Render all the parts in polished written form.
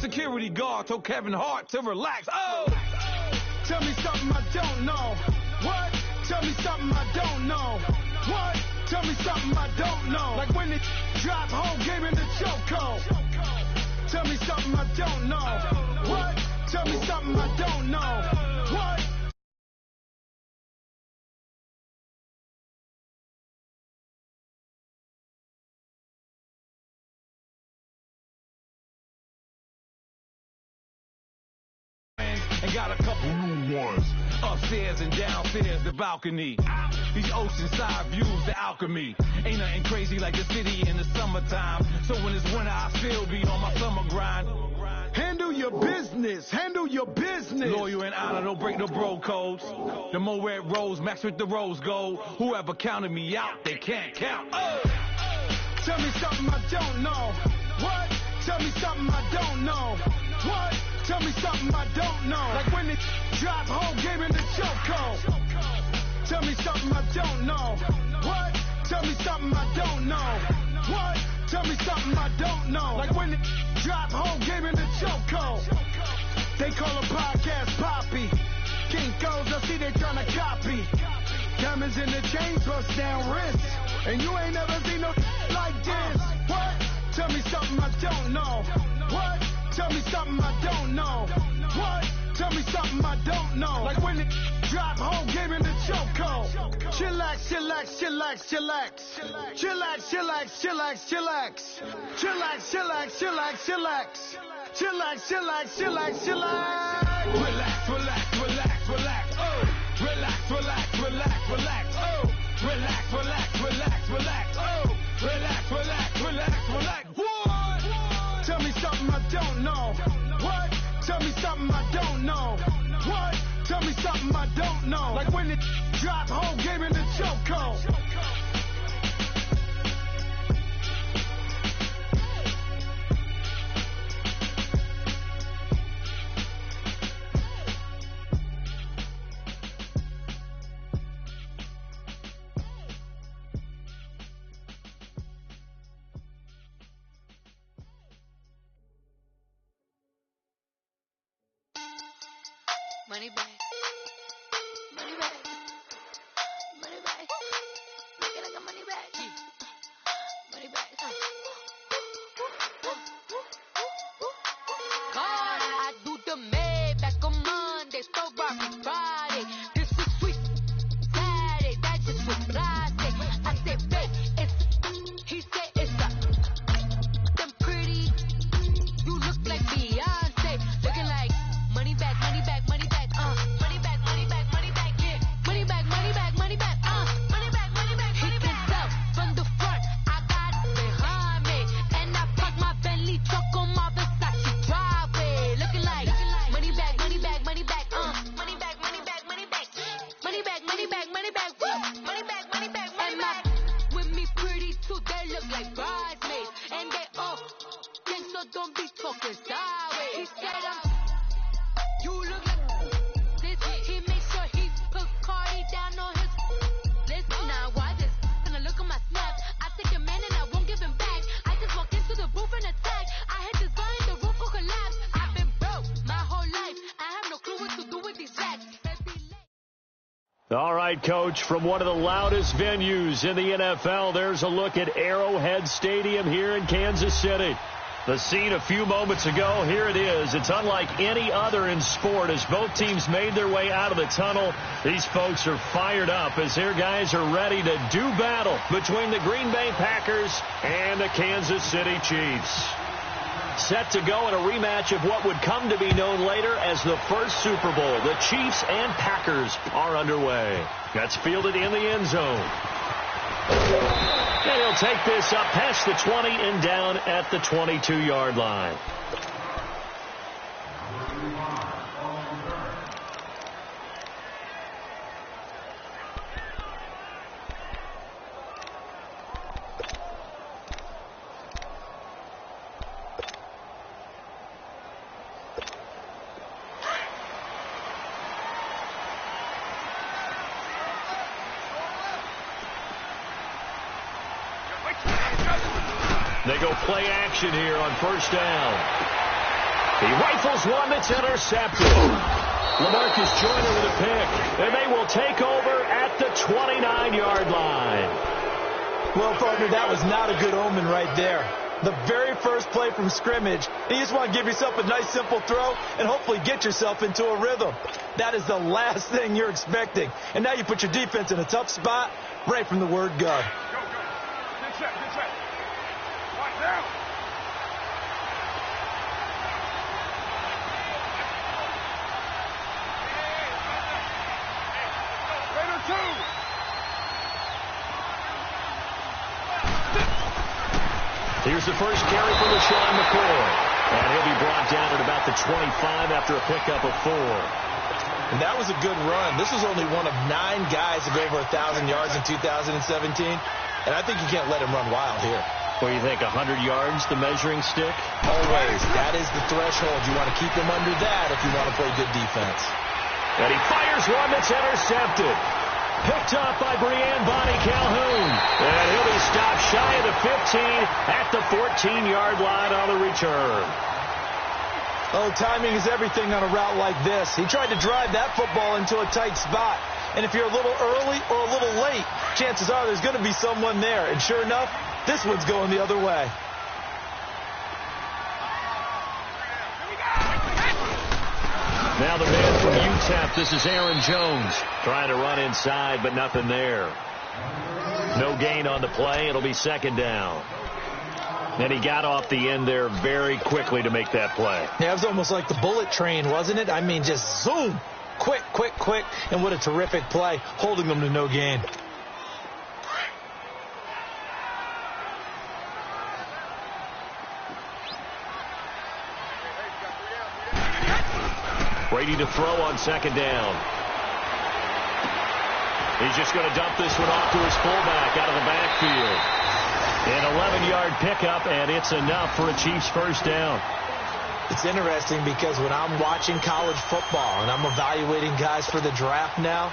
Security guard told Kevin Hart to relax. Oh! Tell me something I don't know. What? Tell me something I don't know. What? Tell me something I don't know. Like when it drop whole game in the chokehold. Tell me something I don't know. What? Tell me something I don't know. What? And got a couple new ones. Upstairs and downstairs, the balcony. These oceanside views, the alchemy. Ain't nothing crazy like the city in the summertime. So when it's winter, I still be on my summer grind. Handle your business. Handle your business. Loyal and honor, don't break no bro codes. The more red rose, max with the rose gold. Whoever counted me out, they can't count. Oh! Tell me something I don't know. What? Tell me something I don't know. What? Tell me something I don't know. Like when it drop whole game in the chokehold. Tell me something I don't know. What? Tell me something I don't know. What? Tell me something I don't know. Like when it drop whole game in the chokehold. They call a podcast Poppy. Kinkos, I see they tryna copy. Diamonds in the chains, bust down wrists. And you ain't never seen no like this. What? Tell me something I don't know. What? Tell me something I don't know. What? Tell me something I don't know. Like when it drop whole game in the chokehold. Chillax, chillax, chillax, chillax. Chillax, chillax, chillax, chillax. Chillax, chillax, chillax, chillax. Chillax, chillax, chillax, chillax. Relax, relax, relax, relax. Oh! Relax, relax, relax, relax. Oh! Relax, relax, relax, relax. Oh! Relax, relax, relax, relax. What? Tell me something I don't know. What? Tell me something I don't know. What? Tell me something I don't know. Like when it drop whole game in the chokehold. Money back. Money back. Money back. Make it like a money back. Money back. God, I do the Maybach on Monday, so rocky Friday. This is sweet Saturday, that just was Friday. I said, babe, it's, he said it's a, them pretty, you look like Beyonce, looking like money back, money back, money back. Money back, money back, money back, yeah. Money back, money back, money back, money back, money back, money back. He can sell from the front, I got it behind me. And I park my Bentley truck on my Versace driveway. Looking like money back, money back, money back, money back, money back, money back. Money back, money back, money back, money back, money back, money back. With me pretty too, they look like bridesmaids. And they all think so, don't be talking sideways. He said you look like this. He made sure he put Cardi down on his list. Now why this? Gonna look at my snap. I take a man and I won't give him back. I just walked into the booth and attack. I hit this guy and the roof will collapse. I've been broke my whole life. I have no clue what to do with these racks. All right, Coach, from one of the loudest venues in the NFL, there's a look at Arrowhead Stadium here in Kansas City. The scene a few moments ago, here it is. It's unlike any other in sport as both teams made their way out of the tunnel. These folks are fired up as their guys are ready to do battle between the Green Bay Packers and the Kansas City Chiefs. Set to go in a rematch of what would come to be known later as the first Super Bowl. The Chiefs and Packers are underway. That's fielded in the end zone. And he'll take this up past the 20 and down at the 22-yard line. They go play action here on first down. He rifles one that's intercepted. LaMarcus Joyner with a pick, and they will take over at the 29-yard line. Well, partner, that was not a good omen right there. The very first play from scrimmage, you just want to give yourself a nice, simple throw and hopefully get yourself into a rhythm. That is the last thing you're expecting. And now you put your defense in a tough spot right from the word go. Go. Good check. Right down. Raider 2. Here's the first carry for LaShawn McCoy. And he'll be brought down at about the 25 after a pickup of 4. And that was a good run. This was only one of 9 guys to go over 1,000 yards in 2017. And I think you can't let him run wild here. What do you think, 100 yards, the measuring stick? Always. That is the threshold. You want to keep him under that if you want to play good defense. And he fires one that's intercepted. Picked up by Breanne Bonnie Calhoun. And he'll be stopped shy of the 15 at the 14-yard line on the return. Oh, timing is everything on a route like this. He tried to drive that football into a tight spot. And if you're a little early or a little late, chances are there's going to be someone there. And sure enough, this one's going the other way. Now the man from UTEP, this is Aaron Jones, trying to run inside, but nothing there. No gain on the play. It'll be second down. And he got off the end there very quickly to make that play. Yeah, it was almost like the bullet train, wasn't it? I mean, just zoom. Quick. And what a terrific play, holding them to no gain. Brady to throw on second down. He's just going to dump this one off to his fullback out of the backfield. An 11-yard pickup, and it's enough for a Chiefs first down. It's interesting because when I'm watching college football and I'm evaluating guys for the draft now,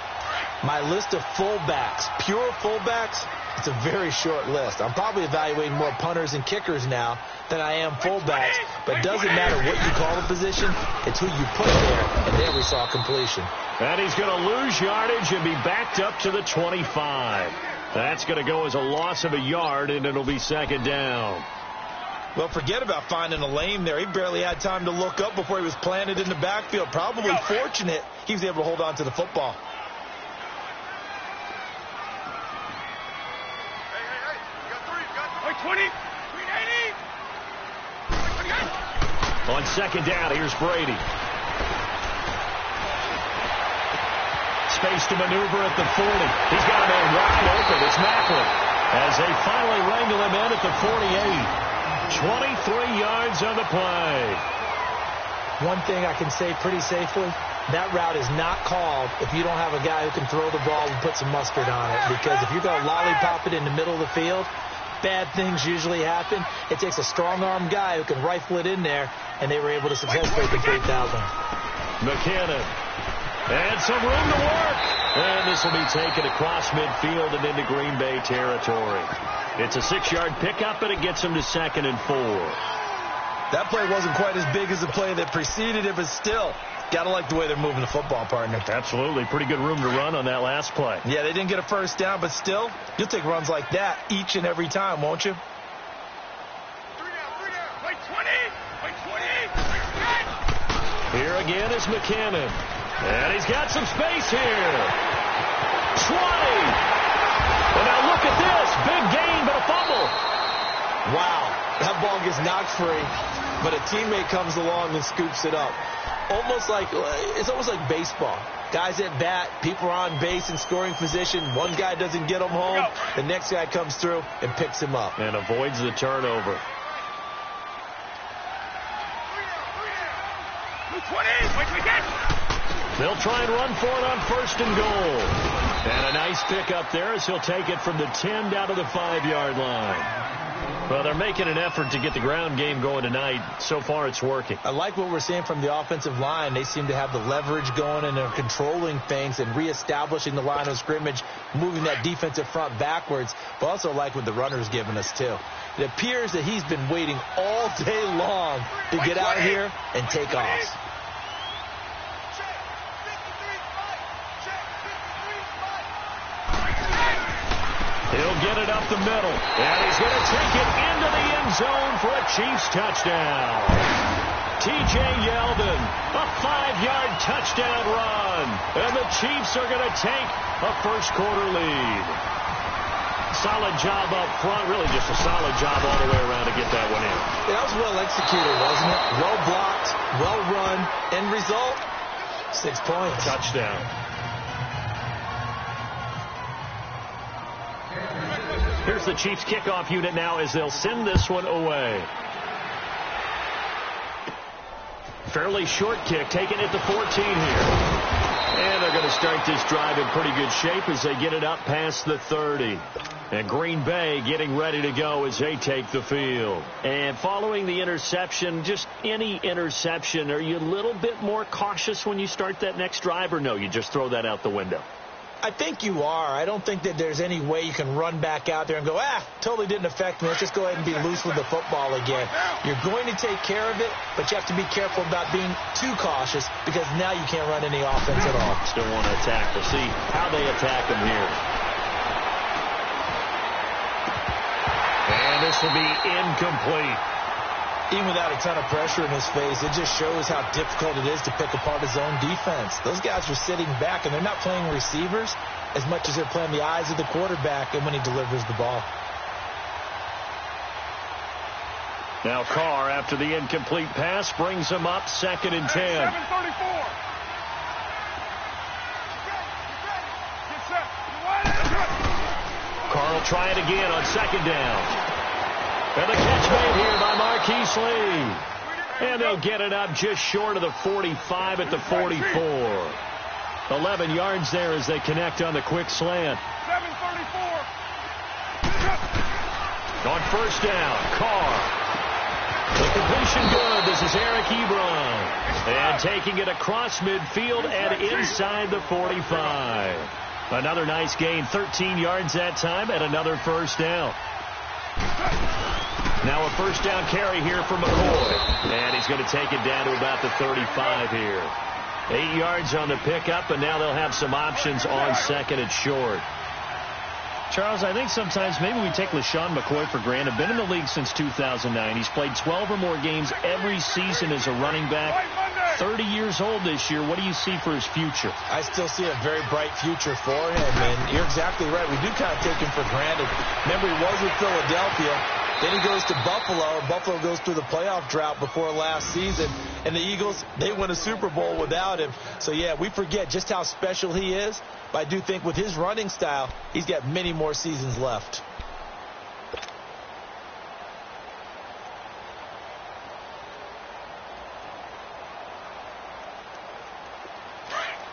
my list of fullbacks, pure fullbacks, it's a very short list. I'm probably evaluating more punters and kickers now than I am fullbacks. But it doesn't matter what you call the position, it's who you put there. And there we saw completion. And he's going to lose yardage and be backed up to the 25. That's going to go as a loss of a yard, and it'll be second down. Well, forget about finding a lane there. He barely had time to look up before he was planted in the backfield. Probably fortunate he was able to hold on to the football. Hey, you got 3, 20, 380. On second down, here's Brady. Space to maneuver at the 40. He's got a man wide open. It's Macklin. As they finally wrangle him in at the 48. 23 yards on the play. One thing I can say pretty safely, that route is not called if you don't have a guy who can throw the ball and put some mustard on it. Because if you're going to lollipop it in the middle of the field, bad things usually happen. It takes a strong-arm guy who can rifle it in there, and they were able to successfully complete that one. McKinnon. And some room to work. And this will be taken across midfield and into Green Bay territory. It's a 6-yard pickup, and it gets him to 2nd and 4. That play wasn't quite as big as the play that preceded it, but still, got to like the way they're moving the football, partner. Absolutely. Pretty good room to run on that last play. Yeah, they didn't get a first down, but still, you'll take runs like that each and every time, won't you? 3 down. Wait 20. Here again is McKinnon. And he's got some space here. 20. And now look at this. Big gain, but a fumble. Wow. That ball gets knocked free, but a teammate comes along and scoops it up. It's almost like baseball. Guys at bat, people are on base in scoring position. One guy doesn't get him home. The next guy comes through and picks him up. And avoids the turnover. 20. Wait, we get. They'll try and run for it on 1st and goal. And a nice pick up there as he'll take it from the 10 down to the 5-yard line. Well, they're making an effort to get the ground game going tonight. So far, it's working. I like what we're seeing from the offensive line. They seem to have the leverage going, and they're controlling things and reestablishing the line of scrimmage, moving that defensive front backwards. But also like what the runner's giving us, too. It appears that he's been waiting all day long to get out here and take off. He'll get it up the middle, and he's going to take it into the end zone for a Chiefs touchdown. T.J. Yeldon, a 5-yard touchdown run, and the Chiefs are going to take a first-quarter lead. Solid job up front, really just a solid job all the way around to get that one in. That was well executed, wasn't it? Well blocked, well run. End result, 6 points. Touchdown. Here's the Chiefs kickoff unit now as they'll send this one away. Fairly short kick, taking it to 14 here. And they're going to start this drive in pretty good shape as they get it up past the 30. And Green Bay getting ready to go as they take the field. And following the interception, just any interception, are you a little bit more cautious when you start that next drive, or no, you just throw that out the window? I think you are. I don't think that there's any way you can run back out there and go, totally didn't affect me. Let's just go ahead and be loose with the football again. You're going to take care of it, but you have to be careful about being too cautious because now you can't run any offense at all. Still want to attack. We'll see how they attack them here. And this will be incomplete. Even without a ton of pressure in his face, it just shows how difficult it is to pick apart his own defense. Those guys are sitting back, and they're not playing receivers as much as they're playing the eyes of the quarterback and when he delivers the ball. Now Carr, after the incomplete pass, brings him up 2nd and 10. 7:34. Carr will try it again on 2nd down. And the catch made here by Marquise Lee. And they'll get it up just short of the 45 at the 44. 11 yards there as they connect on the quick slant. 7:34. On 1st down, Carr. The completion good. This is Eric Ebron. And taking it across midfield and inside the 45. Another nice gain, 13 yards that time, and another 1st down. Now a 1st down carry here for McCoy. And he's going to take it down to about the 35 here. 8 yards on the pickup, and now they'll have some options on 2nd and short. Charles, I think sometimes maybe we take LaShawn McCoy for granted. Been in the league since 2009. He's played 12 or more games every season as a running back. 30 years old this year. What do you see for his future? I still see a very bright future for him, and you're exactly right. We do kind of take him for granted. Remember, he was with Philadelphia. Then he goes to Buffalo, and Buffalo goes through the playoff drought before last season. And the Eagles, they win a Super Bowl without him. So, yeah, we forget just how special he is. But I do think with his running style, he's got many more seasons left.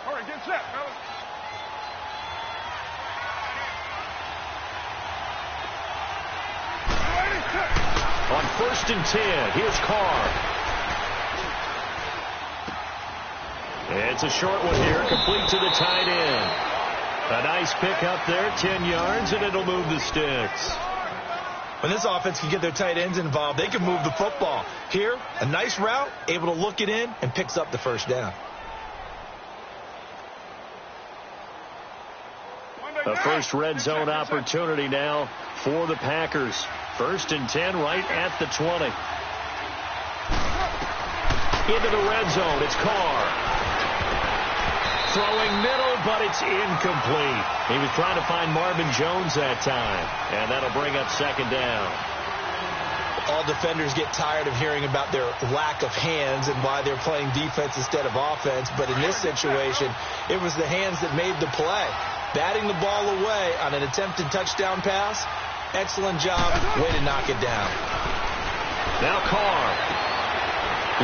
All right, get set, fellas. On 1st and 10, here's Carr. It's a short one here, complete to the tight end. A nice pick up there, 10 yards, and it'll move the sticks. When this offense can get their tight ends involved, they can move the football. Here, a nice route, able to look it in, and picks up the 1st down. The first red zone opportunity now for the Packers. 1st and 10 right at the 20. Into the red zone, it's Carr. Throwing middle, but it's incomplete. He was trying to find Marvin Jones that time, and that'll bring up 2nd down. All defenders get tired of hearing about their lack of hands and why they're playing defense instead of offense, but in this situation, it was the hands that made the play. Batting the ball away on an attempted touchdown pass, excellent job, way to knock it down. Now Carr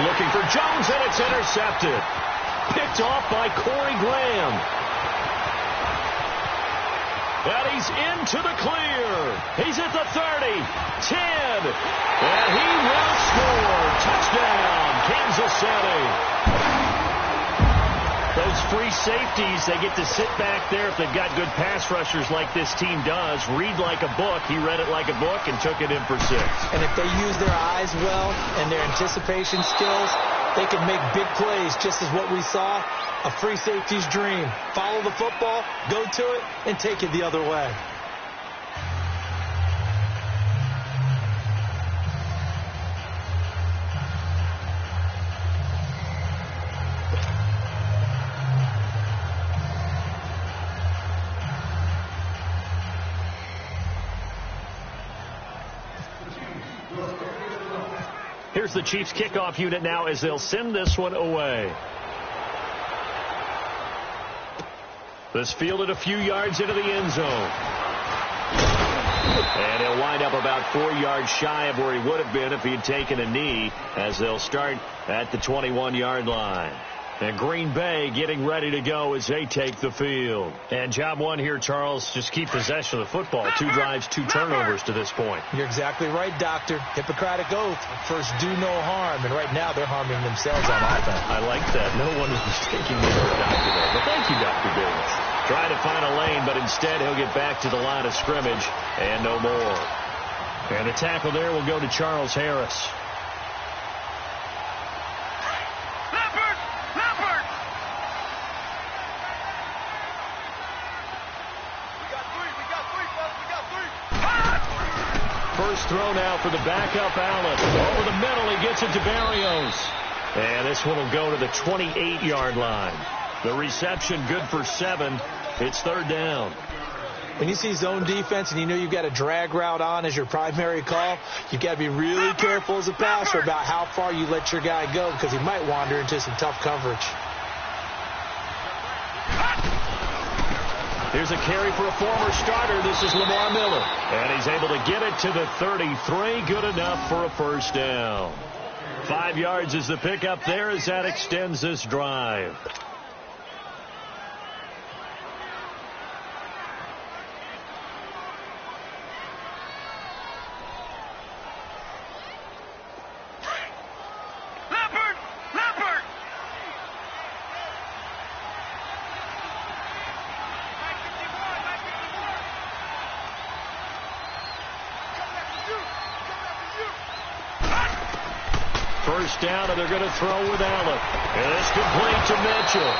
looking for Jones, and it's intercepted. Picked off by Corey Graham. And he's into the clear. He's at the 30, 10, and he will score. Touchdown, Kansas City. Those free safeties, they get to sit back there if they've got good pass rushers like this team does. Read like a book. He read it like a book and took it in for 6. And if they use their eyes well and their anticipation skills, they can make big plays, just as what we saw. A free safety's dream. Follow the football, go to it, and take it the other way. Here's the Chiefs kickoff unit now as they'll send this one away. This fielded a few yards into the end zone. And he'll wind up about 4 yards shy of where he would have been if he had taken a knee, as they'll start at the 21-yard line. And Green Bay getting ready to go as they take the field. And job one here, Charles, just keep possession of the football. 2 drives, 2 turnovers to this point. You're exactly right, Doctor. Hippocratic oath. First, do no harm. And right now, they're harming themselves on offense. I like that. No one is mistaking me for a doctor there. But thank you, Dr. Davis. Trying to find a lane, but instead he'll get back to the line of scrimmage and no more. And the tackle there will go to Charles Harris. First throw now for the backup Allen. Over the middle, he gets it to Barrios. And this one will go to the 28-yard line. The reception good for 7. It's 3rd down. When you see zone defense and you know you've got a drag route on as your primary call, you've got to be really careful as a passer about how far you let your guy go, because he might wander into some tough coverage. Here's a carry for a former starter. This is Lamar Miller. And he's able to get it to the 33. Good enough for a first down. 5 yards is the pickup there as that extends this drive. First down, and they're going to throw with Allen. And it's complete to Mitchell.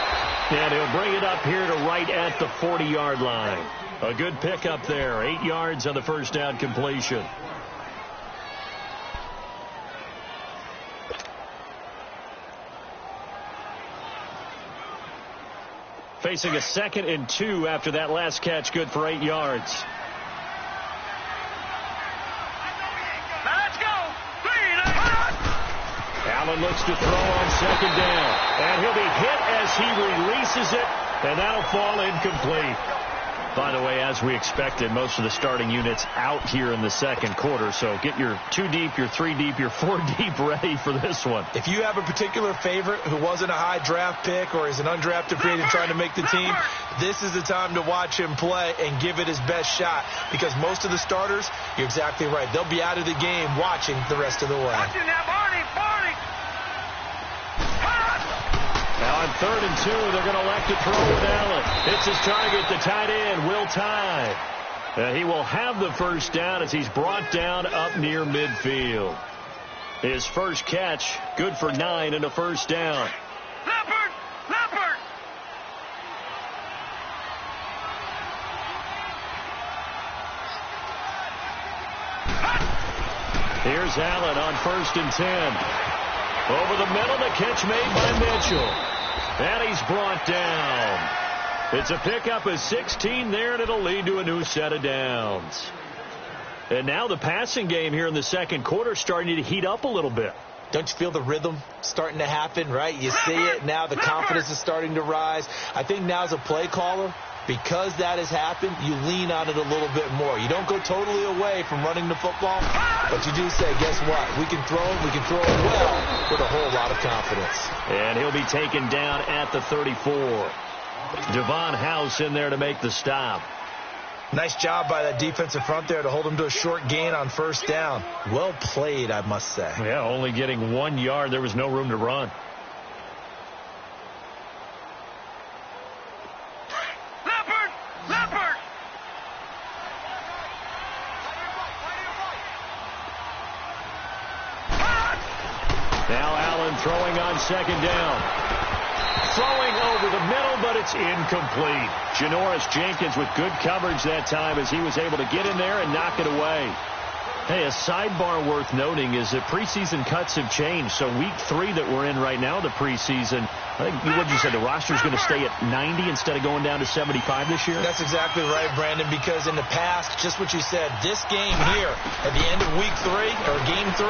And he'll bring it up here to right at the 40-yard line. A good pickup there. 8 yards on the first down completion. Facing a 2nd and 2 after that last catch, good for 8 yards. Allen looks to throw on 2nd down. And he'll be hit as he releases it, and that'll fall incomplete. By the way, as we expected, most of the starting units out here in the second quarter. So get your 2 deep, your 3 deep, your 4 deep ready for this one. If you have a particular favorite who wasn't a high draft pick or is an undrafted free agent trying to make the team, this is the time to watch him play and give it his best shot, because most of the starters, you're exactly right, they'll be out of the game watching the rest of the way. Now on 3rd and 2, they're going to elect to throw with Allen. It's his target, the tight end, Will Tye. He will have the first down as he's brought down up near midfield. His first catch, good for 9 and a first down. Leopard! Here's Allen on 1st and 10. Over the middle, the catch made by Mitchell. And he's brought down. It's a pickup of 16 there, and it'll lead to a new set of downs. And now the passing game here in the second quarter starting to heat up a little bit. Don't you feel the rhythm starting to happen, right? You see it now. The confidence is starting to rise. I think now as a play caller, because that has happened, you lean on it a little bit more. You don't go totally away from running the football, but you do say, guess what? We can throw it well with a whole lot of confidence. And he'll be taken down at the 34. Devon House in there to make the stop. Nice job by that defensive front there to hold him to a short gain on first down. Well played, I must say. Yeah, only getting 1 yard. There was no room to run. Now Allen throwing on second down. Throwing over the middle, but it's incomplete. Janoris Jenkins with good coverage that time as he was able to get in there and knock it away. Hey, a sidebar worth noting is that preseason cuts have changed. So week 3 that we're in right now, the preseason, I think what you said, the roster's going to stay at 90 instead of going down to 75 this year? That's exactly right, Brandon, because in the past, just what you said, this game here, at the end of week 3, or game 3,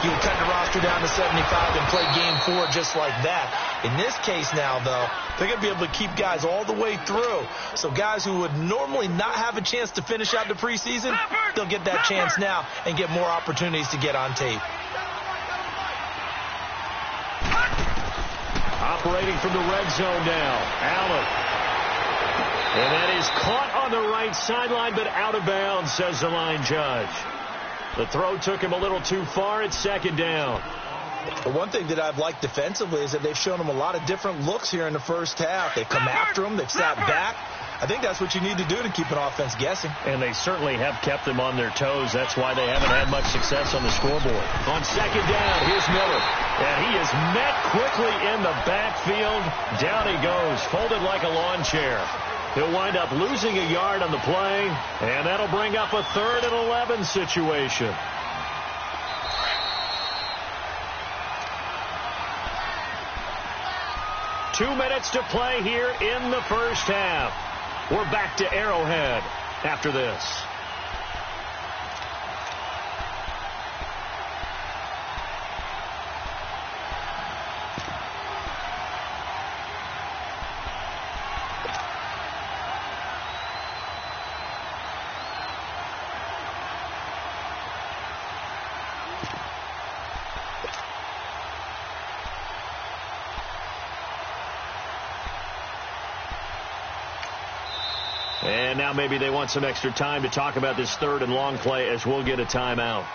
you would cut the roster down to 75 and play game 4 just like that. In this case now, though, they're going to be able to keep guys all the way through. So guys who would normally not have a chance to finish out the preseason, they'll get that chance now and get more opportunities to get on tape. Operating from the red zone now, Allen. And that is caught on the right sideline, but out of bounds, says the line judge. The throw took him a little too far. It's second down. The one thing that I've liked defensively is that they've shown him a lot of different looks here in the first half. They've come after him. They've sat back. I think that's what you need to do to keep an offense guessing. And they certainly have kept them on their toes. That's why they haven't had much success on the scoreboard. On second down, here's Miller. And he is met quickly in the backfield. Down he goes, folded like a lawn chair. He'll wind up losing a yard on the play, and that'll bring up a 3rd and 11 situation. Two minutes to play here in the first half. We're back to Arrowhead after this. And now maybe they want some extra time to talk about this 3rd and long play as we'll get a timeout.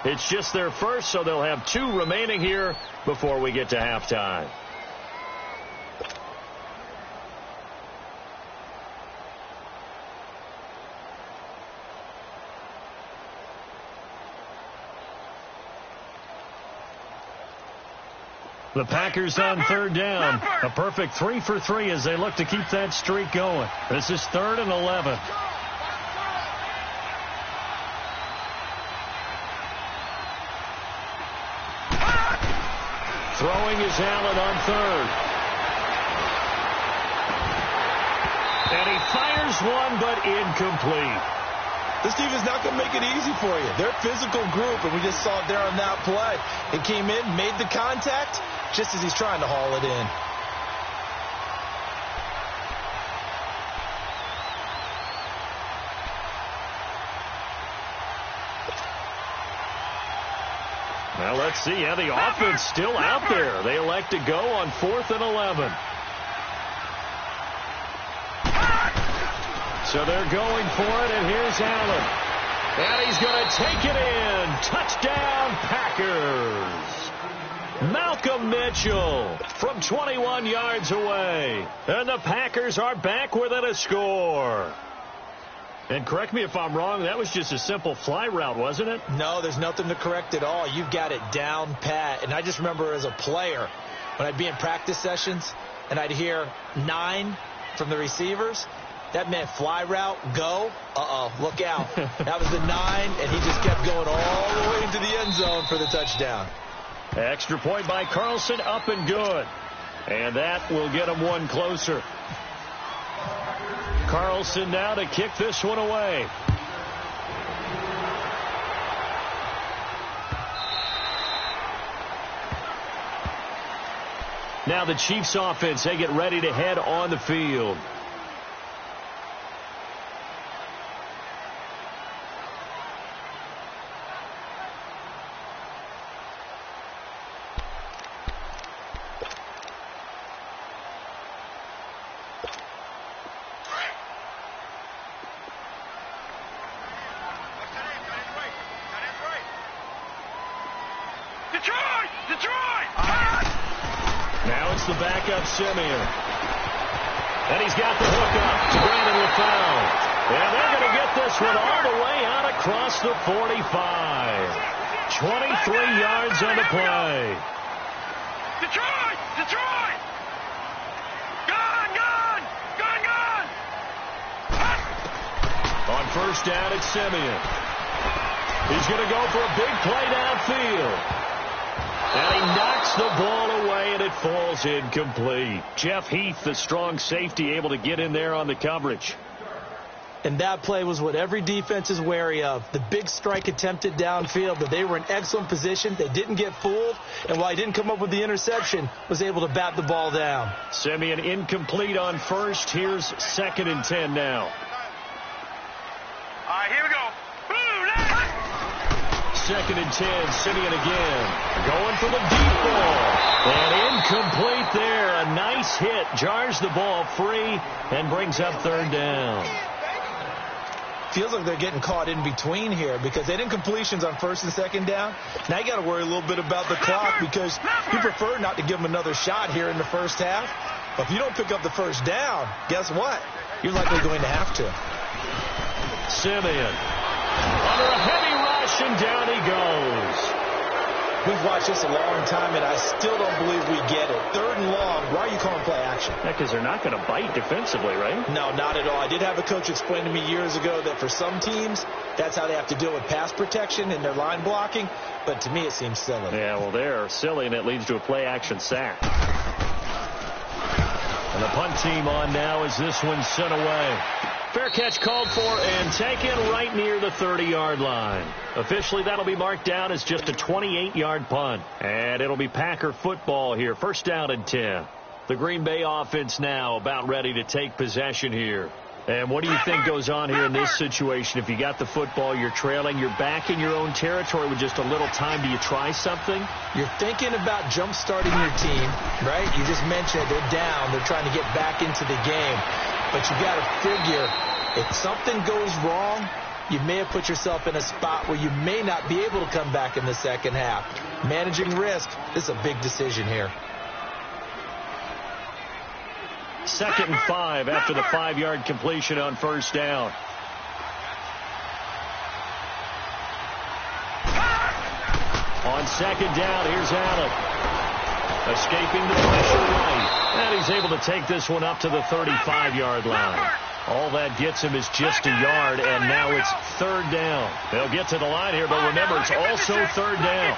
It's just their first, so they'll have 2 remaining here before we get to halftime. The Packers on 3rd down. A perfect 3 for 3 as they look to keep that streak going. This is 3rd and 11. Throwing is Allen on 3rd. And he fires one, but incomplete. This team is not going to make it easy for you. They're a physical group, and we just saw it there on that play. It came in, made the contact, just as he's trying to haul it in. Well, let's see. Yeah, the offense still out there. They elect to go on 4th and 11. So they're going for it, and here's Allen. And he's going to take it in. Touchdown, Packers. Malcolm Mitchell from 21 yards away. And the Packers are back within a score. And correct me if I'm wrong, that was just a simple fly route, wasn't it? No, there's nothing to correct at all. You've got it down pat. And I just remember as a player, when I'd be in practice sessions and I'd hear 9 from the receivers, that meant fly route, go. Look out. That was the 9, and he just kept going all the way into the end zone for the touchdown. Extra point by Carlson, up and good. And that will get him one closer. Carlson now to kick this one away. Now the Chiefs offense, they get ready to head on the field. Wants the backup Simeon. And he's got the hook up to Brandon LaFell. And they're going to get this one all the way out across the 45. 23 yards on the play. Detroit! Detroit! Gone! Gone! Gone! Gone! On first down, it's Simeon. He's going to go for a big play downfield. And he knocks the ball away, and it falls incomplete. Jeff Heath, the strong safety, able to get in there on the coverage. And that play was what every defense is wary of. The big strike attempted downfield, but they were in excellent position. They didn't get fooled, and while he didn't come up with the interception, was able to bat the ball down. Simeon incomplete on first. Here's 2nd and 10 now. All right, here we go. 2nd and 10, Simeon again. Going for the deep ball. And incomplete there. A nice hit. Jars the ball free and brings up 3rd down. Feels like they're getting caught in between here because they didn't completions on 1st and 2nd down. Now you got to worry a little bit about the clock because you prefer not to give them another shot here in the first half. But if you don't pick up the 1st down, guess what? You're likely going to have to. Simeon under a heavy rush, and down he goes. We've watched this a long time, and I still don't believe we get it. 3rd and long. Why are you calling play action? Yeah, because they're not going to bite defensively, right? No, not at all. I did have a coach explain to me years ago that for some teams, that's how they have to deal with pass protection and their line blocking. But to me, it seems silly. Yeah, well, they're silly, and it leads to a play action sack. And the punt team on now as this one's sent away. Fair catch called for and taken right near the 30-yard line. Officially, that'll be marked down as just a 28-yard punt. And it'll be Packer football here. 1st down and 10. The Green Bay offense now about ready to take possession here. And what do you think goes on here in this situation? If you got the football, you're trailing, you're back in your own territory with just a little time. Do you try something? You're thinking about jump-starting your team, right? You just mentioned it. They're down. They're trying to get back into the game. But you got to figure if something goes wrong, you may have put yourself in a spot where you may not be able to come back in the second half. Managing risk is a big decision here. 2nd and 5 after the 5-yard completion on 1st down. On 2nd down, here's Allen. Escaping the pressure right. And he's able to take this one up to the 35-yard line. All that gets him is just a yard, and now it's 3rd down. They'll get to the line here, but remember, it's also 3rd down.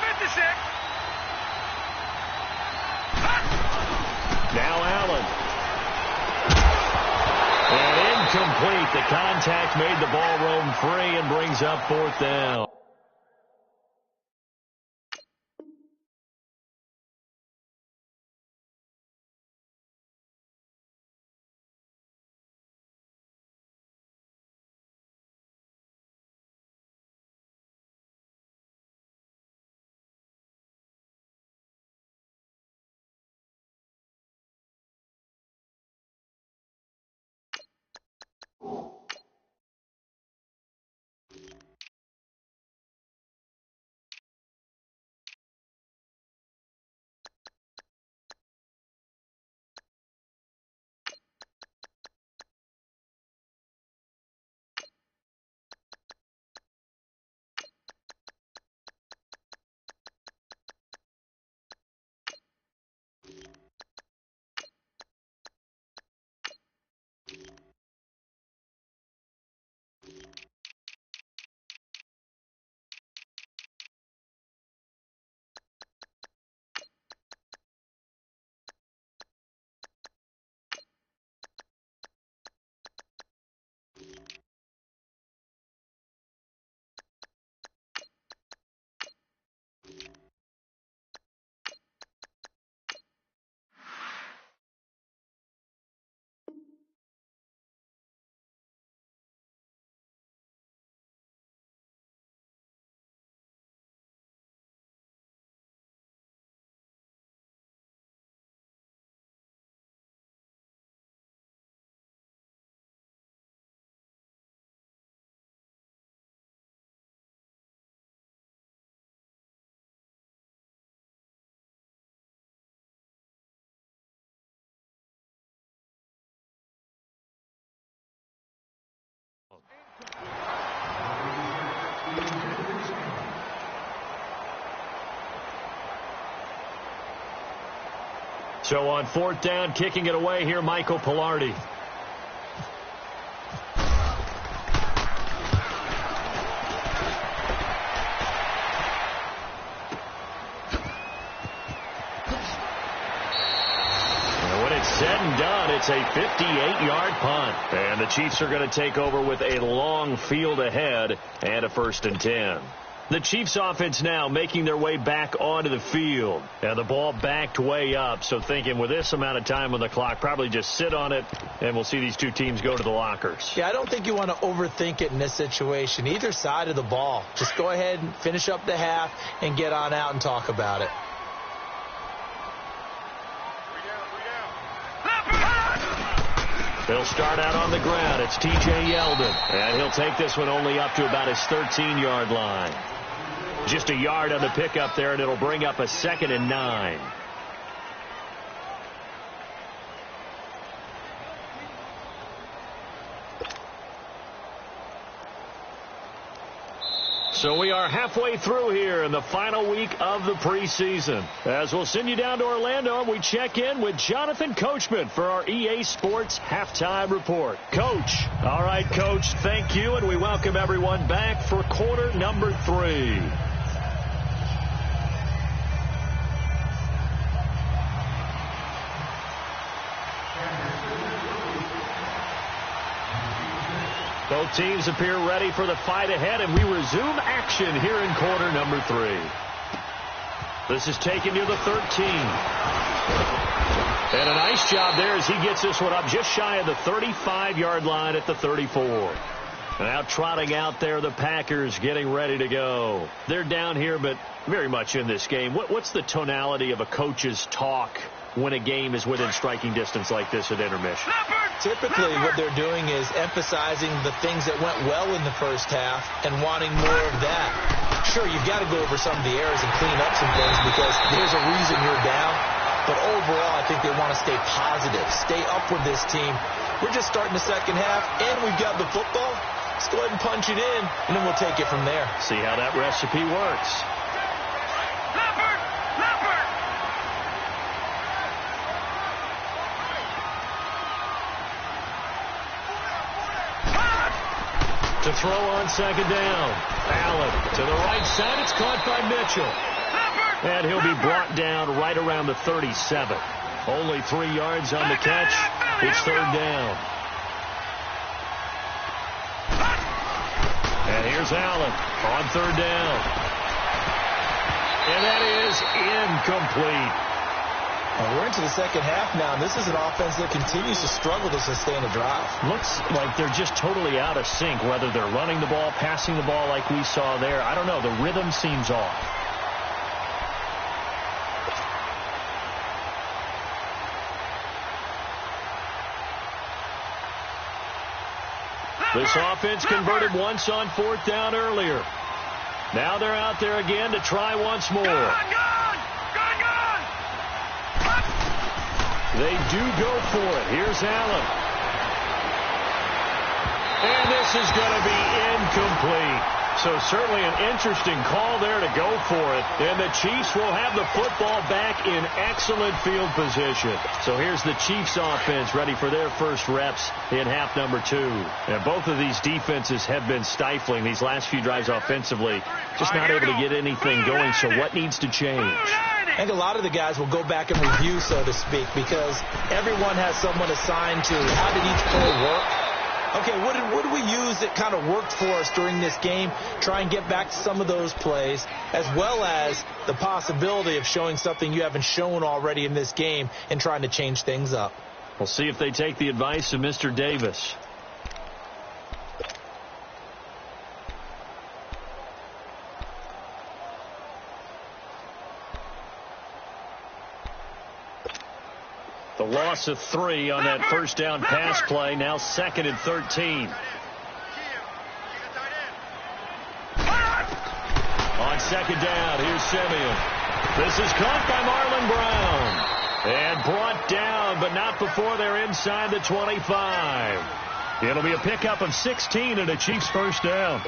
Now Allen. And incomplete. The contact made the ball roam free and brings up 4th down. So on 4th down, kicking it away here, Michael Pilardi. Said and done, it's a 58-yard punt. And the Chiefs are going to take over with a long field ahead and a 1st and 10. The Chiefs offense now making their way back onto the field. And the ball backed way up. So thinking with this amount of time on the clock, probably just sit on it, and we'll see these two teams go to the lockers. Yeah, I don't think you want to overthink it in this situation. Either side of the ball. Just go ahead and finish up the half and get on out and talk about it. He'll start out on the ground. It's T.J. Yeldon. And he'll take this one only up to about his 13-yard line. Just a yard on the pickup there, and it'll bring up a 2nd and 9. So we are halfway through here in the final week of the preseason. As we'll send you down to Orlando, and we check in with Jonathan Coachman for our EA Sports Halftime Report. Coach. All right, Coach, thank you, and we welcome everyone back for quarter number 3. Both teams appear ready for the fight ahead, and we resume action here in quarter number 3. This is taken near the 13. And a nice job there as he gets this one up just shy of the 35-yard line at the 34. Now trotting out there, the Packers getting ready to go. They're down here, but very much in this game. What's the tonality of a coach's talk when a game is within striking distance like this at intermission? Typically, what they're doing is emphasizing the things that went well in the first half and wanting more of that. Sure, you've got to go over some of the errors and clean up some things because there's a reason you're down. But overall, I think they want to stay positive, stay up with this team. We're just starting the second half, and we've got the football. Let's go ahead and punch it in, and then we'll take it from there. See how that recipe works. To throw on 2nd down. Allen to the right side. It's caught by Mitchell. And he'll be brought down right around the 37. Only 3 yards on the catch. It's 3rd down. And here's Allen on 3rd down. And that is incomplete. We're into the second half now, and this is an offense that continues to struggle to sustain a drive. Looks like they're just totally out of sync, whether they're running the ball, passing the ball like we saw there. I don't know. The rhythm seems off. This offense converted once on 4th down earlier. Now they're out there again to try once more. They do go for it. Here's Allen. And this is going to be incomplete. So certainly an interesting call there to go for it. And the Chiefs will have the football back in excellent field position. So here's the Chiefs offense ready for their first reps in half number 2. And both of these defenses have been stifling these last few drives offensively. Just not able to get anything going. So what needs to change? I think a lot of the guys will go back and review, so to speak, because everyone has someone assigned to how did each play work. Okay, what did we use that kind of worked for us during this game? Try and get back to some of those plays, as well as the possibility of showing something you haven't shown already in this game and trying to change things up. We'll see if they take the advice of Mr. Davis. The loss of 3 on that first down pass play. Now 2nd and 13. On 2nd down, here's Simeon. This is caught by Marlon Brown. And brought down, but not before they're inside the 25. It'll be a pickup of 16 and a Chiefs first down.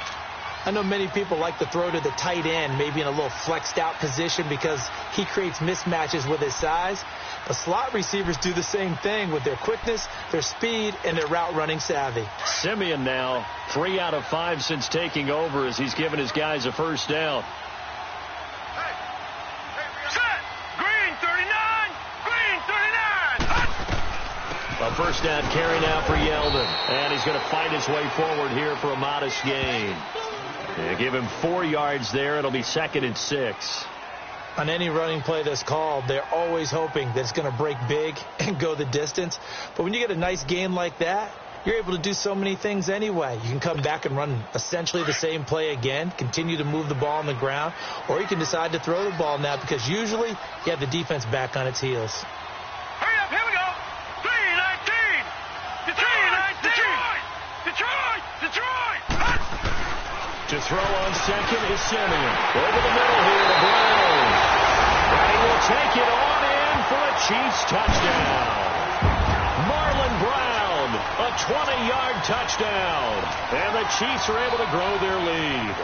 I know many people like to throw to the tight end, maybe in a little flexed out position because he creates mismatches with his size. But slot receivers do the same thing with their quickness, their speed, and their route running savvy. Simeon now 3 out of 5 since taking over as he's given his guys a first down. A first down carry now for Yeldon. And he's going to fight his way forward here for a modest gain. Yeah, give him 4 yards there. It'll be 2nd and 6. On any running play that's called, they're always hoping that it's going to break big and go the distance. But when you get a nice gain like that, you're able to do so many things anyway. You can come back and run essentially the same play again, continue to move the ball on the ground, or you can decide to throw the ball now because usually you have the defense back on its heels. Hurry up, here we go. 3-19. Detroit. To throw on second is Simeon. Over the middle here to Brown. And he will take it on in for a Chiefs touchdown. Marlon Brown, a 20-yard touchdown. And the Chiefs are able to grow their lead.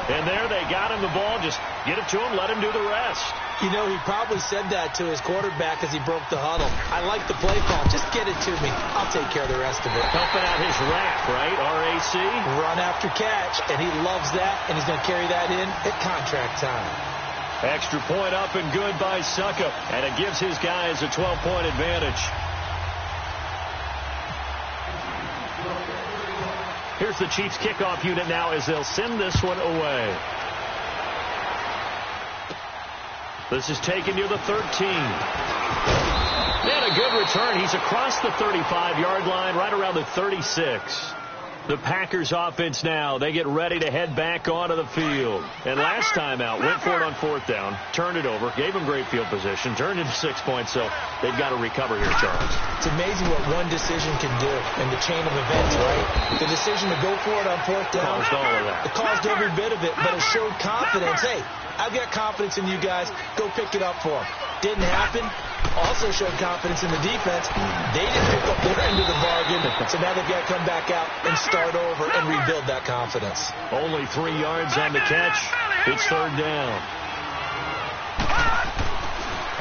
And there they got him the ball. Just get it to him, let him do the rest. You know, he probably said that to his quarterback as he broke the huddle. I like the play call. Just get it to me. I'll take care of the rest of it. Helping out his rack, right? RAC. Run after catch, and he loves that, and he's going to carry that in at contract time. Extra point up and good by Suckup, and it gives his guys a 12-point advantage. Here's the Chiefs kickoff unit now as they'll send this one away. This is taken near the 13. And a good return. He's across the 35-yard line, right around the 36. The Packers offense now, they get ready to head back onto the field. And last time out, went for it on 4th down, turned it over, gave them great field position, turned into 6 points, so they've got to recover here, Charles. It's amazing what one decision can do in the chain of events, right? The decision to go for it on 4th down. Caused all of that. It caused every bit of it, but it showed confidence. Hey, I've got confidence in you guys. Go pick it up for them. Didn't happen. Also showed confidence in the defense. They didn't pick up their end of the bargain, so now they've got to come back out and start over and rebuild that confidence. Only 3 yards on the catch. It's 3rd down.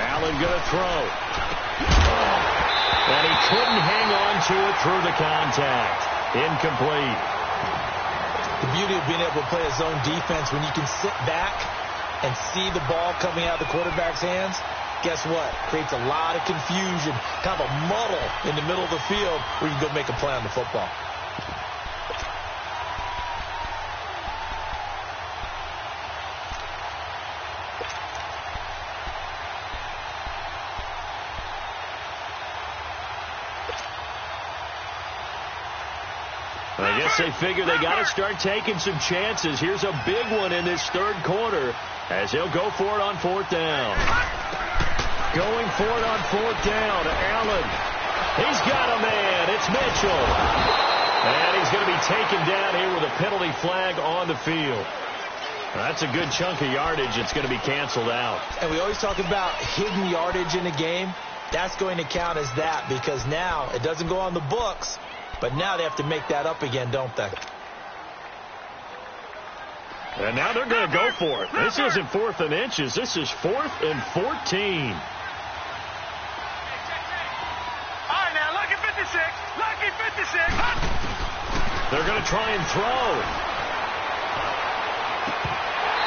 Allen going to throw. And he couldn't hang on to it through the contact. Incomplete. The beauty of being able to play a zone defense when you can sit back and see the ball coming out of the quarterback's hands, guess what? Creates a lot of confusion, kind of a muddle in the middle of the field where you can go make a play on the football. I guess they figure they got to start taking some chances. Here's a big one in this 3rd quarter as he'll go for it on 4th down. Going for it on 4th down. Allen. He's got a man. It's Mitchell. And he's going to be taken down here with a penalty flag on the field. That's a good chunk of yardage. It's going to be canceled out. And we always talk about hidden yardage in a game. That's going to count as that because now it doesn't go on the books, but now they have to make that up again, don't they? And now they're going to go for it. This isn't 4th and inches. This is 4th and 14. All right, now, lucky 56. Lucky 56. They're going to try and throw.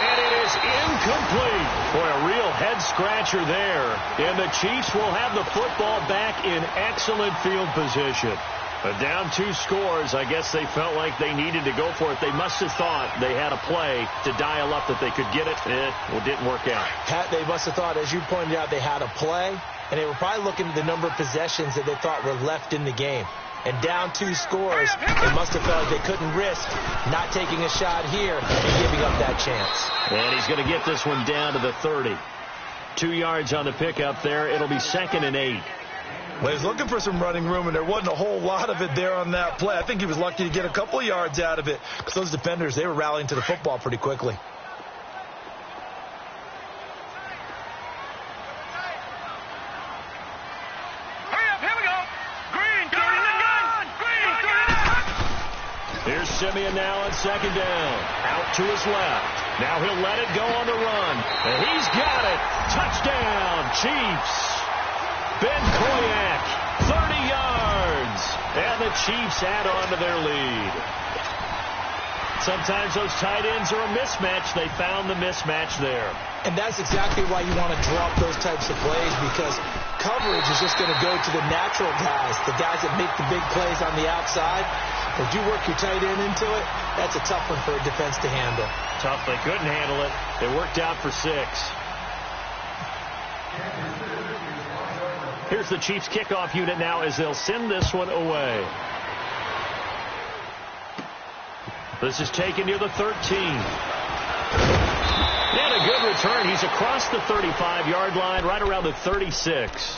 And it is incomplete. Boy, a real head-scratcher there. And the Chiefs will have the football back in excellent field position. But down 2 scores, I guess they felt like they needed to go for it. They must have thought they had a play to dial up that they could get it. It didn't work out. They must have thought, as you pointed out, they had a play, and they were probably looking at the number of possessions that they thought were left in the game. And down 2 scores, they must have felt like they couldn't risk not taking a shot here and giving up that chance. And he's going to get this one down to the 30. 2 yards on the pickup there. It'll be 2nd and 8. Well, he was looking for some running room, and there wasn't a whole lot of it there on that play. I think he was lucky to get a couple of yards out of it because those defenders, they were rallying to the football pretty quickly. Hurry up, here we go. Green, 39. Green, 39. Here's Simeon now on second down. Out to his left. Now he'll let it go on the run. And he's got it. Touchdown, Chiefs. Ben Koyak, 30 yards. And the Chiefs add on to their lead. Sometimes those tight ends are a mismatch. They found the mismatch there. And that's exactly why you want to drop those types of plays, because coverage is just going to go to the natural guys, the guys that make the big plays on the outside. If you work your tight end into it, that's a tough one for a defense to handle. Tough. They couldn't handle it. It worked out for 6. Here's the Chiefs kickoff unit now as they'll send this one away. This is taken near the 13. And a good return. He's across the 35-yard line, right around the 36.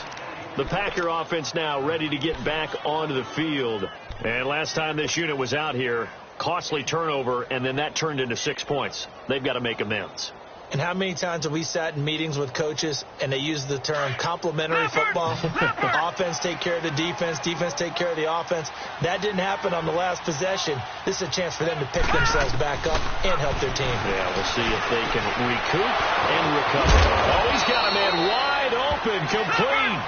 The Packer offense now ready to get back onto the field. And last time this unit was out here, costly turnover, and then that turned into 6 points. They've got to make amends. And how many times have we sat in meetings with coaches and they use the term complementary football? Offense take care of the defense, defense take care of the offense. That didn't happen on the last possession. This is a chance for them to pick themselves back up and help their team. Yeah, we'll see if they can recoup and recover. Oh, he's got a man wide open, complete.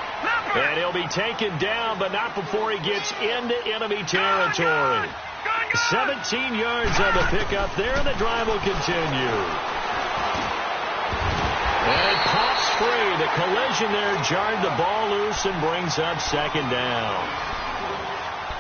And he'll be taken down, but not before he gets into enemy territory. 17 yards on the pickup there, and the drive will continue. And it pops free. The collision there jarred the ball loose and brings up second down.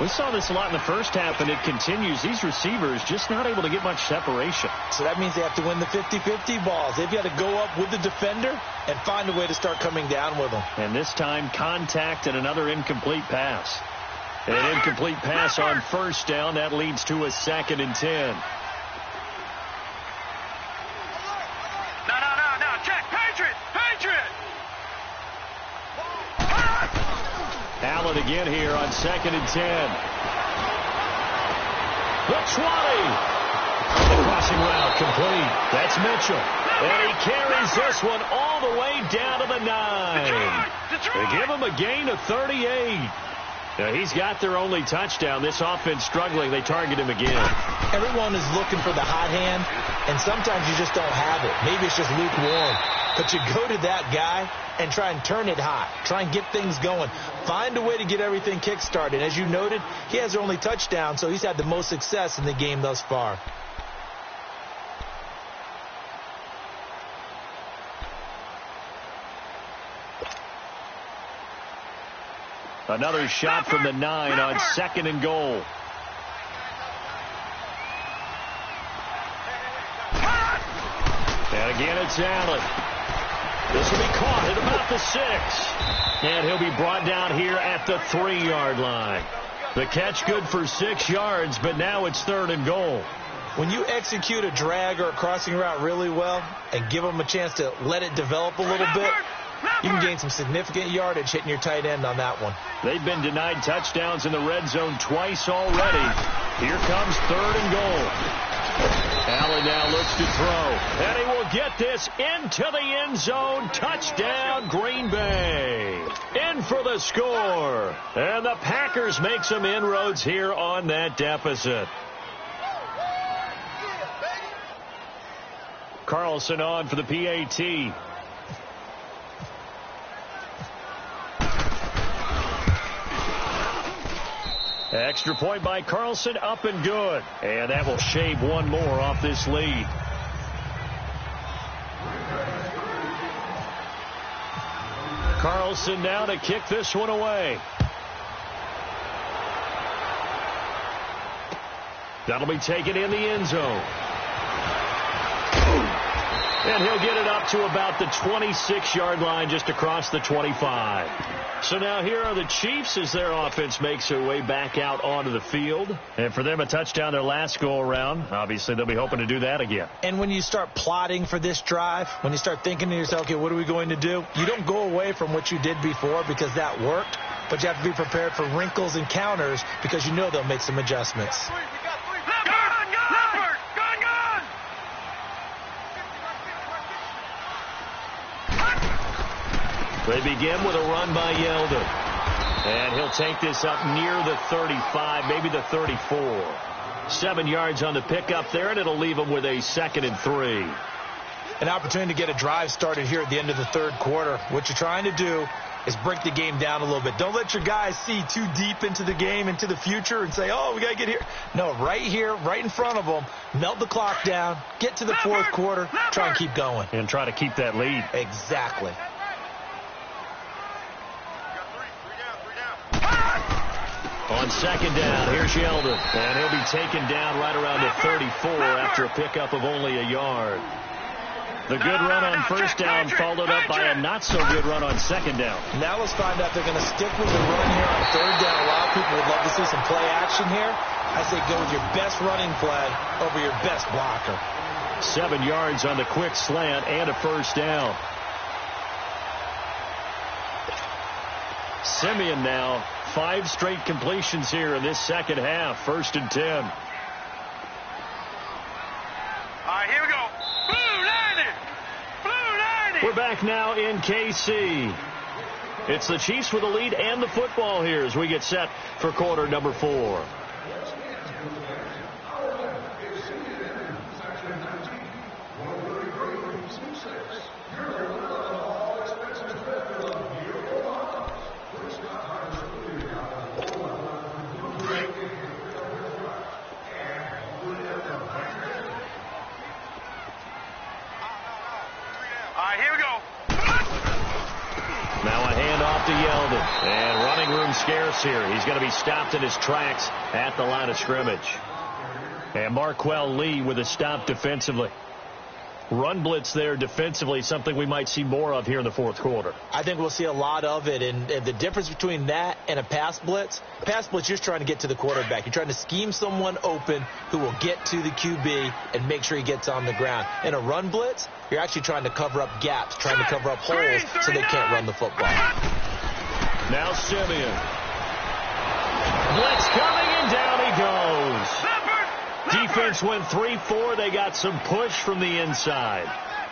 We saw this a lot in the first half, and it continues. These receivers just not able to get much separation. So that means they have to win the 50-50 balls. They've got to go up with the defender and find a way to start coming down with them. And this time, contact and another incomplete pass. An incomplete pass on first down. That leads to a 2nd and 10. Allen again here on 2nd and 10. The 20. The crossing route complete. That's Mitchell. And he carries this one all the way down to the 9. They give him a gain of 38. Now he's got their only touchdown. This offense struggling. They target him again. Everyone is looking for the hot hand, and sometimes you just don't have it. Maybe it's just lukewarm. But you go to that guy and try and turn it hot. Try and get things going. Find a way to get everything kick-started. As you noted, he has their only touchdown, so he's had the most success in the game thus far. Another shot from the 9 on 2nd and goal. And again, it's Allen. This will be caught at about the 6. And he'll be brought down here at the 3-yard line. The catch good for 6 yards, but now it's 3rd and goal. When you execute a drag or a crossing route really well and give them a chance to let it develop a little bit, you can gain some significant yardage hitting your tight end on that one. They've been denied touchdowns in the red zone twice already. Here comes 3rd and goal. Allen now looks to throw. And he will get this into the end zone. Touchdown, Green Bay. In for the score. And the Packers make some inroads here on that deficit. Carlson on for the PAT. Extra point by Carlson, up and good. And that will shave one more off this lead. Carlson now to kick this one away. That'll be taken in the end zone. And he'll get it up to about the 26-yard line, just across the 25. So now here are the Chiefs as their offense makes their way back out onto the field. And for them, a touchdown their last go-around. Obviously, they'll be hoping to do that again. And when you start plotting for this drive, when you start thinking to yourself, okay, what are we going to do? You don't go away from what you did before because that worked, but you have to be prepared for wrinkles and counters because you know they'll make some adjustments. They begin with a run by Yeldon. And he'll take this up near the 35, maybe the 34. 7 yards on the pickup there, and it'll leave them with a 2nd and 3. An opportunity to get a drive started here at the end of the third quarter. What you're trying to do is break the game down a little bit. Don't let your guys see too deep into the game, into the future, and say, oh, we got to get here. No, right here, right in front of them, melt the clock down, get to the fourth quarter, try and keep going. And try to keep that lead. Exactly. On 2nd down, here's Yeldon. And he'll be taken down right around the 34 after a pickup of only a yard. The good run on 1st down followed up by a not-so-good run on 2nd down. Now let's find out they're going to stick with the run here on 3rd down. A lot of people would love to see some play action here. I say go with your best running play over your best blocker. 7 yards on the quick slant and a 1st down. Simeon now, 5 straight completions here in this second half. 1st and 10. All right, here we go. Blue 90. Blue 90. We're back now in KC. It's the Chiefs with the lead and the football here as we get set for quarter number 4. To Yeldon, and running room scarce here. He's going to be stopped in his tracks at the line of scrimmage. And Marquell Lee with a stop defensively. Run blitz there defensively, something we might see more of here in the fourth quarter. I think we'll see a lot of it, and the difference between that and a pass blitz, you're just trying to get to the quarterback. You're trying to scheme someone open who will get to the QB and make sure he gets on the ground. In a run blitz, you're actually trying to cover up gaps, trying to cover up holes so they can't run the football. Now Simeon. Blitz coming, and down he goes. Defense went 3-4. They got some push from the inside.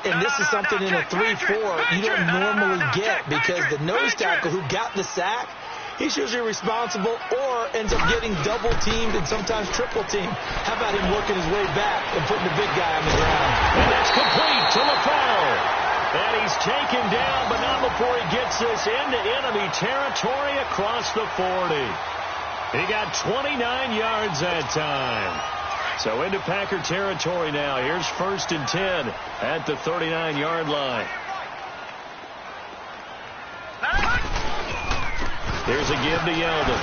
And this is something in a 3-4 you don't normally get, because the nose tackle who got the sack, he's usually responsible or ends up getting double teamed and sometimes triple teamed. How about him working his way back and putting the big guy on the ground? And that's complete to LaFell. And he's taken down, but not before he gets this into enemy territory across the 40. He got 29 yards that time. So into Packer territory now. Here's 1st and 10 at the 39-yard line. Here's a give to Yeldon.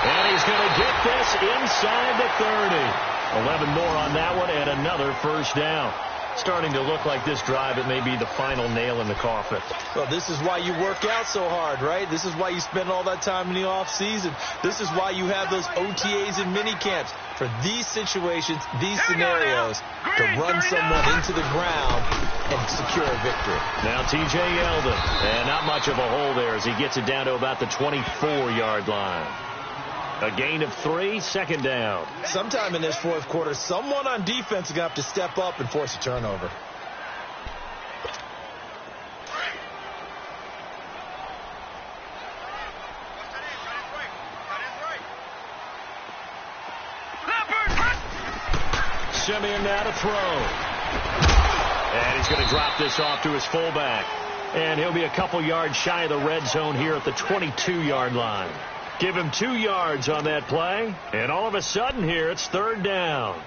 And he's going to get this inside the 30. 11 more on that one, and another 1st down. Starting to look like this drive, it may be the final nail in the coffin. Well, this is why you work out so hard, right? This is why you spend all that time in the offseason. This is why you have those OTAs and mini camps. For these situations, these scenarios, to run someone into the ground and secure a victory. Now T.J. Yeldon, and not much of a hole there as he gets it down to about the 24-yard line. A gain of 3, 2nd down. Sometime in this fourth quarter, someone on defense is going to have to step up and force a turnover. Simeon now to throw. And he's going to drop this off to his fullback. And he'll be a couple yards shy of the red zone here at the 22-yard line. Give him 2 yards on that play. And all of a sudden here, it's 3rd down.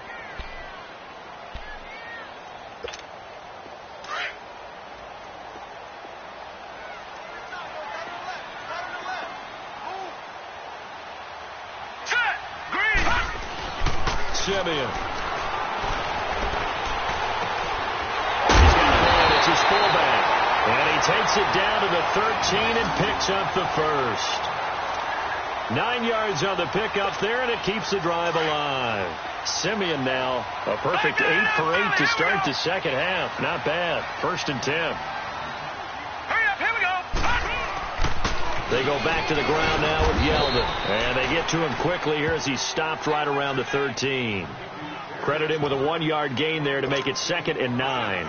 Simeon. It's his fullback. And he takes it down to the 13 and picks up the 1st. 9 yards on the pickup there, and it keeps the drive alive. Simeon now, a perfect 8 for 8 to start the second half. Not bad. 1st and 10. Hurry up, here we go. They go back to the ground now with Yeldon. And they get to him quickly here as he's stopped right around the 13. Credit him with a 1-yard gain there to make it 2nd and 9.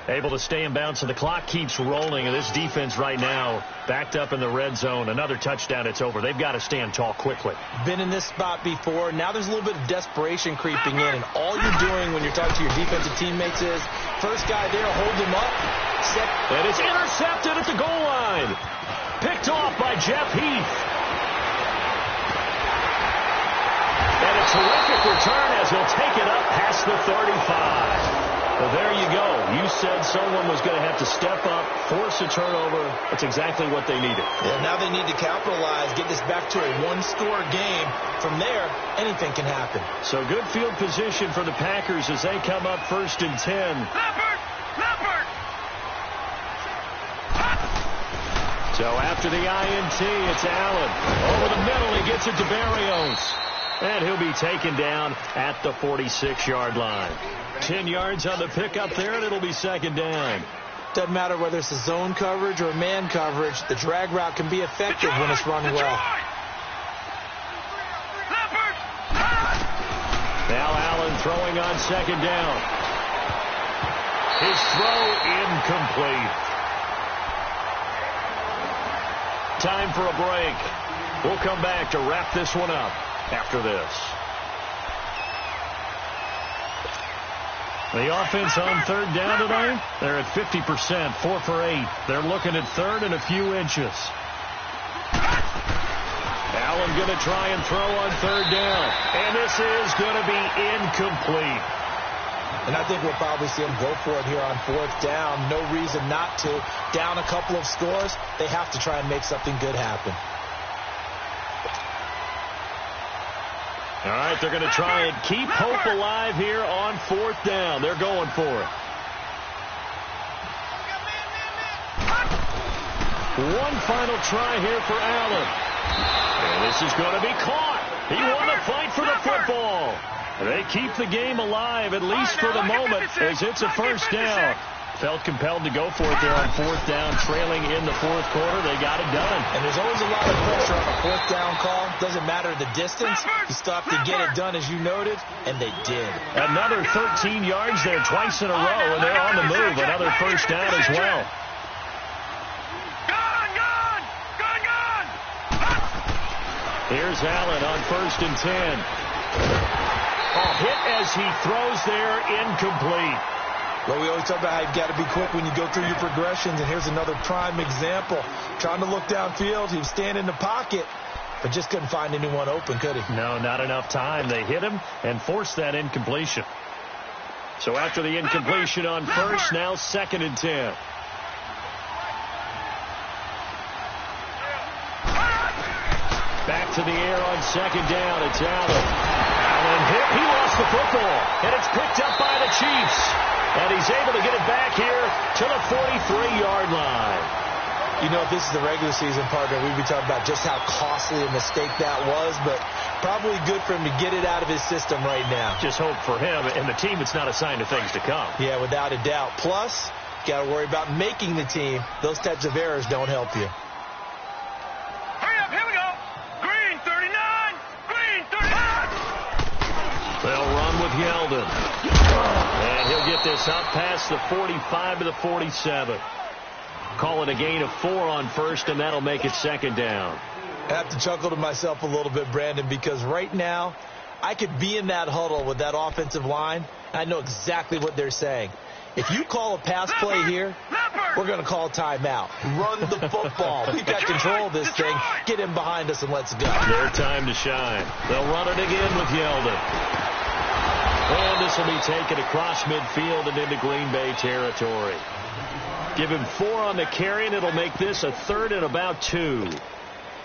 Able to stay in bounds, and the clock keeps rolling. And this defense right now backed up in the red zone. Another touchdown, it's over. They've got to stand tall quickly. Been in this spot before. Now there's a little bit of desperation creeping in. And all you're doing when you're talking to your defensive teammates is, first guy there, hold him up. And it's intercepted at the goal line. Picked off by Jeff Heath. And a terrific return as he'll take it up past the 35. Well, there you go. You said someone was going to have to step up, force a turnover. That's exactly what they needed. Yeah, now they need to capitalize, get this back to a one-score game. From there, anything can happen. So good field position for the Packers as they come up 1st and 10. Leopard! So after the INT, it's Allen. Over the middle, he gets it to Barrios. And he'll be taken down at the 46-yard line. 10 yards on the pickup there, and it'll be 2nd down. Doesn't matter whether it's a zone coverage or man coverage. The drag route can be effective when it's run well. Now Allen throwing on 2nd down. His throw incomplete. Time for a break. We'll come back to wrap this one up after this. The offense on 3rd down tonight, they're at 50%, 4 for 8. They're looking at 3rd and a few inches. Allen going to try and throw on 3rd down. And this is going to be incomplete. And I think we'll probably see them go for it here on 4th down. No reason not to. Down a couple of scores, they have to try and make something good happen. All right, they're going to try and keep hope alive here on 4th down. They're going for it. One final try here for Allen. And this is going to be caught. He won the fight for the football. They keep the game alive, at least for the moment, as it's a 1st down. Felt compelled to go for it there on 4th down, trailing in the 4th quarter. They got it done. And there's always a lot of pressure on a 4th down call. Doesn't matter the distance. You still have to get it done, as you noted, and they did. Another 13 yards there twice in a row, and they're on the move. Another 1st down as well. Gone! Here's Allen on 1st and 10. A hit as he throws there, incomplete. Well, we always talk about how you've got to be quick when you go through your progressions, and here's another prime example. Trying to look downfield, he was standing in the pocket, but just couldn't find anyone open, could he? No, not enough time. They hit him and forced that incompletion. So after the incompletion on 1st, now 2nd and 10. Back to the air on 2nd down. It's Allen. Allen hit. He lost the football, and it's picked up by the Chiefs. And he's able to get it back here to the 43-yard line. You know, if this is the regular season, partner, we'd be talking about just how costly a mistake that was, but probably good for him to get it out of his system right now. Just hope for him and the team it's not a sign of things to come. Yeah, without a doubt. Plus, got to worry about making the team. Those types of errors don't help you. Hurry up, here we go. Green 39, green 39. They'll run with Yeldon. And he'll get this up past the 45 to the 47. Call it a gain of 4 on 1st, and that'll make it 2nd down. I have to chuckle to myself a little bit, Brandon, because right now I could be in that huddle with that offensive line. I know exactly what they're saying. If you call a pass play here, we're going to call timeout. Run the football. We've got control of this thing. Get him behind us and let's go. Their time to shine. They'll run it again with Yeldon. And this will be taken across midfield and into Green Bay territory. Give him 4 on the carry, and it'll make this a 3rd and about 2.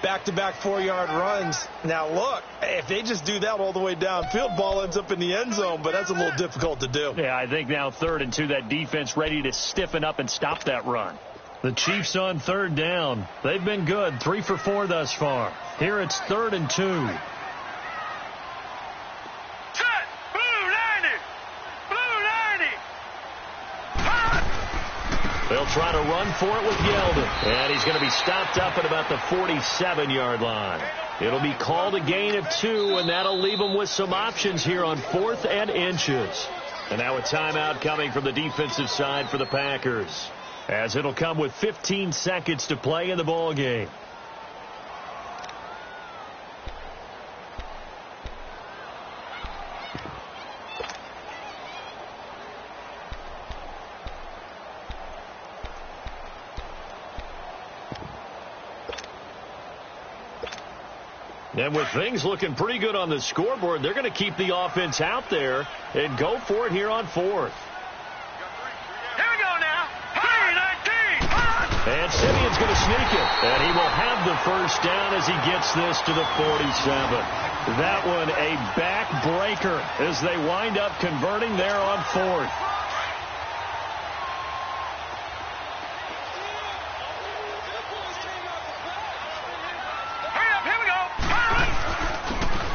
Back-to-back 4-yard runs. Now, look, if they just do that all the way downfield, ball ends up in the end zone, but that's a little difficult to do. Yeah, I think now 3rd and 2, that defense ready to stiffen up and stop that run. The Chiefs on 3rd down. They've been good, 3 for 4 thus far. Here it's 3rd and 2. They'll try to run for it with Yeldon. And he's going to be stopped up at about the 47-yard line. It'll be called a gain of 2, and that'll leave them with some options here on 4th and inches. And now a timeout coming from the defensive side for the Packers, as it'll come with 15 seconds to play in the ball game. And with things looking pretty good on the scoreboard, they're going to keep the offense out there and go for it here on fourth. Here we go now. 3-19. And Simeon's going to sneak it. And he will have the first down as he gets this to the 47. That one a backbreaker as they wind up converting there on fourth.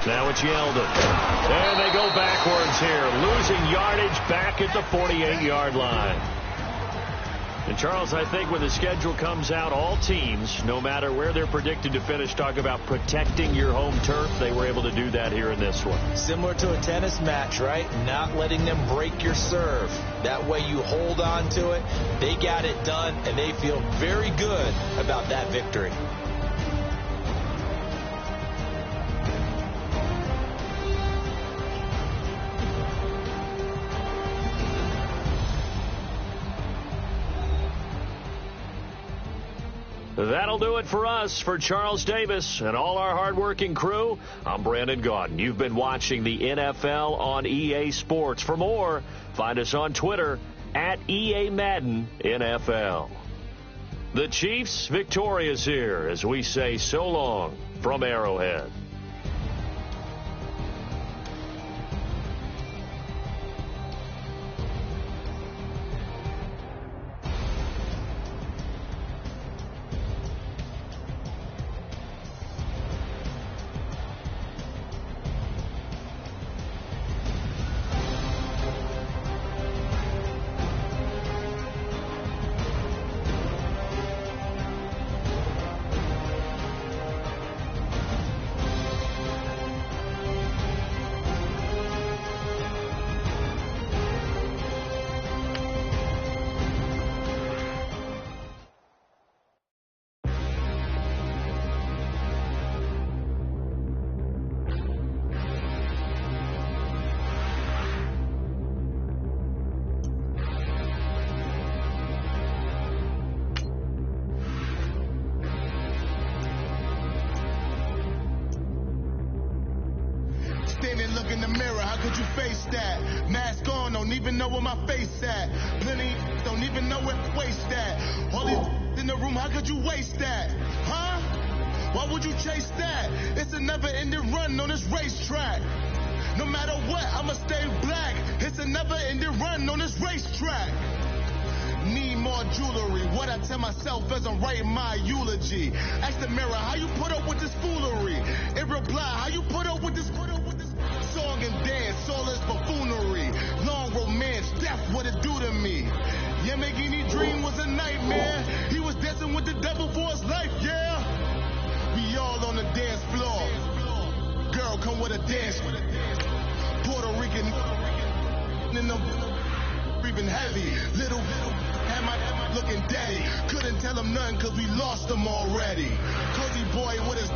Now it's Yeldon. And they go backwards here, losing yardage back at the 48-yard line. And, Charles, I think when the schedule comes out, all teams, no matter where they're predicted to finish, talk about protecting your home turf. They were able to do that here in this one. Similar to a tennis match, right? Not letting them break your serve. That way you hold on to it. They got it done, and they feel very good about that victory. That'll do it for us. For Charles Davis and all our hardworking crew, I'm Brandon Gaudin. You've been watching the NFL on EA Sports. For more, find us on Twitter at EA Madden NFL. The Chiefs victorious here as we say so long from Arrowhead. Look in the mirror, how could you face that? Mask on, don't even know where my face at. Plenty don't even know where the waist at. All these in the room, how could you waste that? Huh? Why would you chase that? It's a never-ending run on this racetrack. No matter what, I'ma stay black. It's a never-ending run on this racetrack. Need more jewelry. What I tell myself as I'm writing my eulogy. Ask the mirror, how you put up with this foolery? It reply, how you put up with this song and dance, all this buffoonery. Long romance, death, what it do to me. Yeah, making me dream was a nightmare. He was dancing with the devil for his life, yeah. We all on the dance floor. Girl, come with a dance. Puerto Rican in the breathing heavy. Little had my looking daddy. Couldn't tell him nothing cause we lost him already. Cozy boy with his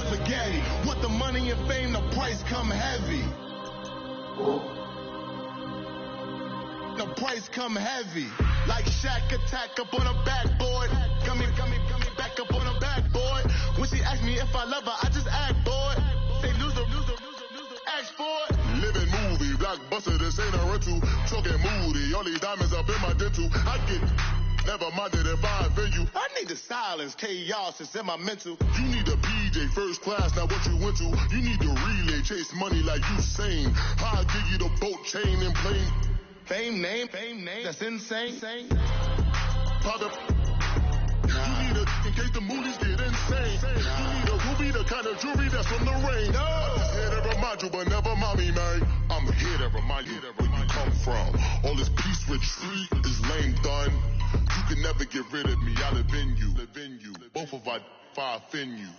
spaghetti. With the money and fame, the price come heavy. The price come heavy. Like Shaq attack up on a backboard. Coming back up on a backboard. When she asked me if I love her, I just act bored. Say loser, ask for it. Living movie, blockbuster, this ain't a rental. Talking moody, all these diamonds up in my dental. I get never minded if I offend you. I need the silence, chaos, it's in my mental. You need a PJ, first class, not what you went to. You need the relay, chase money like you sane. I'll give you the boat, chain, and plane. Fame name, that's insane. Pop up. You need a, in case the movies get insane. You need a ruby, the kind of jewelry that's from the rain. No. I'm here to remind you, but never mommy, man. I'm here to remind you where you come from. All this peace retreat is lame done. You can never get rid of me. I live in you. Both of our fire offend you.